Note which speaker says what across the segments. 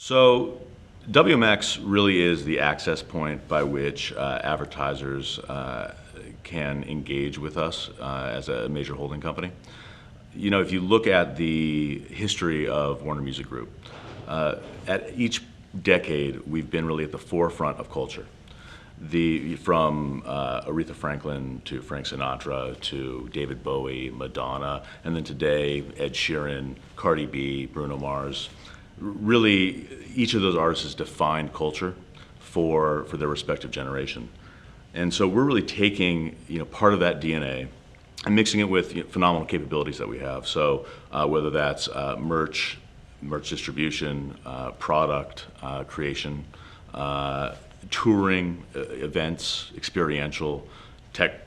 Speaker 1: So WMX really is the access point by which advertisers can engage with us as a major holding company. You know, if you look at the history of Warner Music Group, at each decade we've been really at the forefront of culture. From Aretha Franklin to Frank Sinatra to David Bowie, Madonna, and then today Ed Sheeran, Cardi B, Bruno Mars. Really, each of those artists has defined culture for their respective generation. And so we're really taking part of that DNA and mixing it with phenomenal capabilities that we have. So whether that's merch distribution, product creation, touring, events, experiential, tech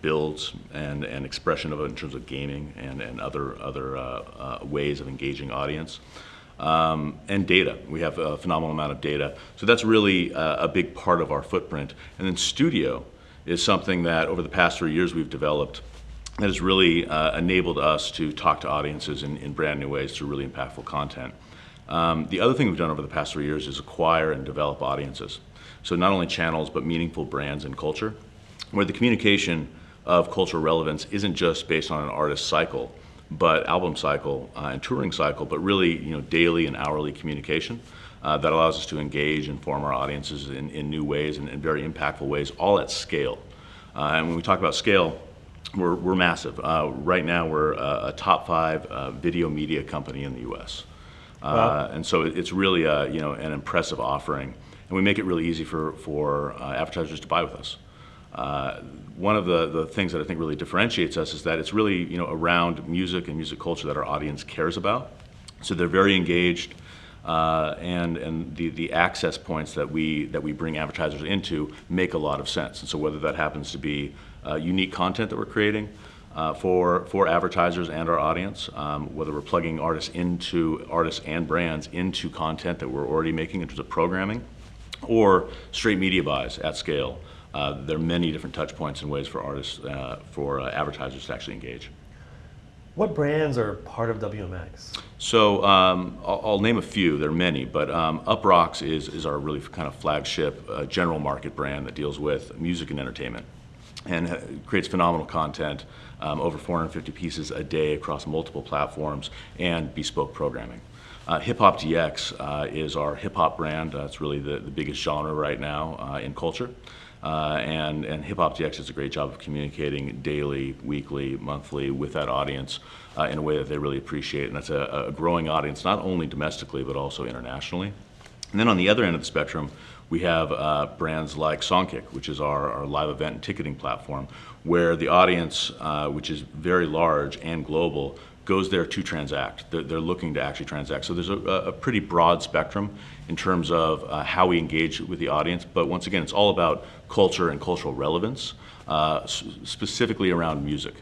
Speaker 1: builds, and expression of it in terms of gaming and other ways of engaging audience. And data. We have a phenomenal amount of data. So that's really a big part of our footprint. And then studio is something that over the past 3 years we've developed that has really enabled us to talk to audiences in brand new ways through really impactful content. The other thing we've done over the past 3 years is acquire and develop audiences. So not only channels, but meaningful brands and culture, where the communication of cultural relevance isn't just based on an artist cycle, but album cycle and touring cycle, but really daily and hourly communication that allows us to engage and form our audiences in new ways and in very impactful ways, all at scale. And when we talk about scale, we're massive. Right now we're a top 5 video media company in the U.S.
Speaker 2: Wow.
Speaker 1: And so it's really an impressive offering, and we make it really easy for advertisers to buy with us. One of the things that I think really differentiates us is that it's really around music and music culture that our audience cares about. So they're very engaged, and the access points that we bring advertisers into make a lot of sense. And so whether that happens to be unique content that we're creating for advertisers and our audience, whether we're plugging artists and brands into content that we're already making in terms of programming, or straight media buys at scale. There are many different touch points and ways for artists, for advertisers to actually engage.
Speaker 2: What brands are part of WMX?
Speaker 1: So I'll name a few. There are many, but UpRocks is our really kind of flagship general market brand that deals with music and entertainment, and creates phenomenal content, over 450 pieces a day across multiple platforms, and bespoke programming. Hip Hop DX is our hip hop brand. It's really the biggest genre right now in culture. And Hip Hop DX does a great job of communicating daily, weekly, monthly with that audience in a way that they really appreciate. And that's a growing audience, not only domestically, but also internationally. And then on the other end of the spectrum, we have brands like Songkick, which is our live event and ticketing platform, where the audience, which is very large and global, goes there to transact. They're looking to actually transact. So there's a pretty broad spectrum in terms of how we engage with the audience. But once again, it's all about culture and cultural relevance, specifically around music.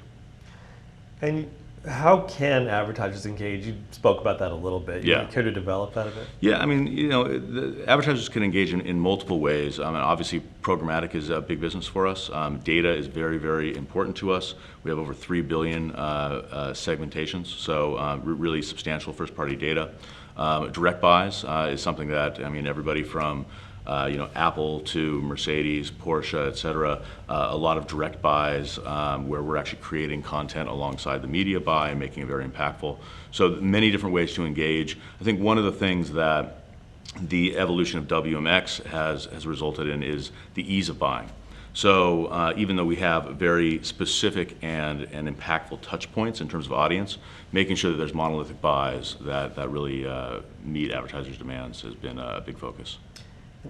Speaker 2: And how can advertisers engage? You spoke about that a little bit.
Speaker 1: Yeah.
Speaker 2: You care to develop that a bit?
Speaker 1: Yeah, I mean, the advertisers can engage in multiple ways. I mean, obviously, programmatic is a big business for us. Data is very, very important to us. We have over 3 billion segmentations, so really substantial first-party data. Direct buys is something that, I mean, everybody from Apple to Mercedes, Porsche, et cetera, a lot of direct buys where we're actually creating content alongside the media buy and making it very impactful. So many different ways to engage. I think one of the things that the evolution of WMX has resulted in is the ease of buying. So even though we have very specific and impactful touch points in terms of audience, making sure that there's monolithic buys that really meet advertisers' demands has been a big focus.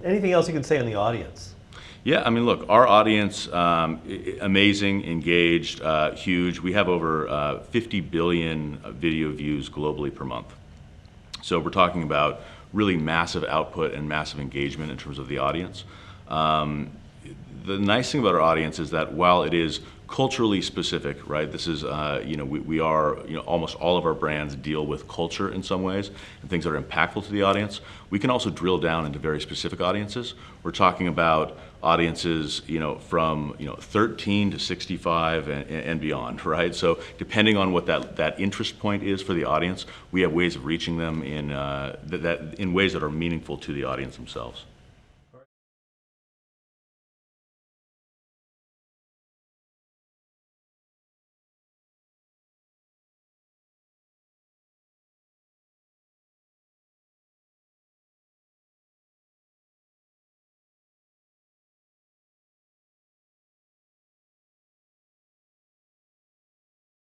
Speaker 2: Anything else you can say on the audience?
Speaker 1: Yeah, I mean, look, our audience, amazing, engaged, huge. We have over 50 billion video views globally per month. So we're talking about really massive output and massive engagement in terms of the audience. The nice thing about our audience is that while it is culturally specific, right? This is, we are, almost all of our brands deal with culture in some ways and things that are impactful to the audience. We can also drill down into very specific audiences. We're talking about audiences, from 13 to 65 and beyond, right? So depending on what that interest point is for the audience, we have ways of reaching them in ways that are meaningful to the audience themselves.